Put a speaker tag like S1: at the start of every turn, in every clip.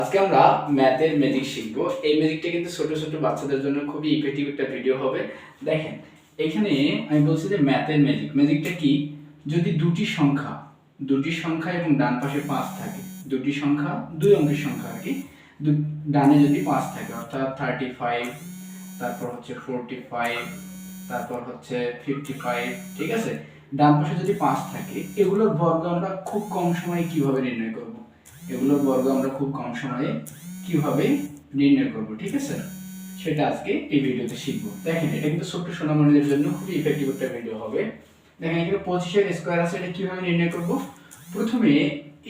S1: আজকে আমরা ম্যাথের ম্যাজিক শিখবো। এই ম্যাজিকটা কিন্তু ছোট ছোট বাচ্চাদের জন্য খুবই ইফেক্টিভ একটা ভিডিও হবে। দেখেন, এখানে আমি বলছি যে ম্যাথের ম্যাজিকটা কি, যদি দুটি সংখ্যা এবং ডান পাশে 5 থাকে, দুটি সংখ্যা দুই অঙ্কের সংখ্যা আর কি, ডানে যদি 5 থাকে অর্থাৎ 35, তারপর হচ্ছে 45, তারপর হচ্ছে 55, ঠিক আছে, ডান পাশে যদি 5 থাকে, এগুলোর বর্গ আমরা খুব কম সময়ে কিভাবে নির্ণয় করব, ঠিক আছে, সেটা আজকে এই ভিডিওতে শিখবো। দেখেন, এটা কিন্তু ছোট্ট সোনামণিদের জন্য খুবই ইফেক্টিভ একটা ভিডিও হবে। দেখেন, এখানে 25 এর স্কয়ার আছে, এটা কিভাবে নির্ণয় করব? প্রথমে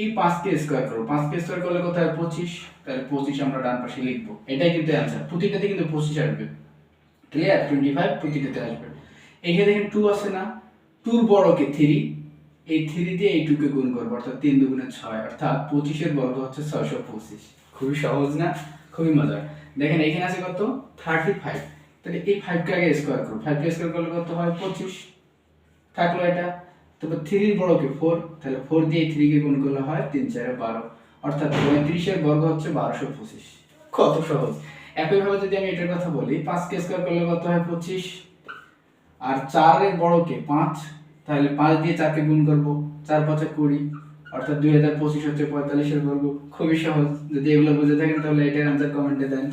S1: এই 5 কে স্কয়ার করব। 5 কে স্কয়ার করলে কত হয়? 25। তাহলে 25 আমরা ডান পাশে লিখব। এটাই কিন্তু অ্যানসার। প্রতিটাতে কিন্তু 25 আসবে। ক্লিয়ার? 25 প্রতিটাতে আসবে। এখানে দেখেন 2 আছে না? 2 এর বড় কে 3, এই 3 দিয়ে এই 2 কে গুণ করব, অর্থাৎ 3 দুগুণে 6, অর্থাৎ 25 এর বর্গ হচ্ছে 625। খুবই সহজ না? খুবই মজার। দেখেন, এখানে আছে কত? 35। তাহলে এই 5 কে আগে স্কয়ার করব। 5 কে স্কয়ার করলে কত হয়? 25 থাকলো এটা। তারপর 3 এর বড় কে 4, তাহলে 4 দিয়ে 3 কে গুণ করলে হয় 3 4 12, অর্থাৎ 35 এর বর্গ হচ্ছে 1225। কত সহজ। একইভাবে যদি আমি এটার কথা বলি, 5 কে স্কয়ার করলে কত হয়? 25। আর 4 এর বড় কে 5, তাহলে 5 দিয়ে 4 কে গুণ করব, 4 5 20, অর্থাৎ 2025 হচ্ছে 45 এর বর্গ। খুবই সহজ। যদি এগুলো বুঝে থাকেন তাহলে এটার आंसर কমেন্টে দেন।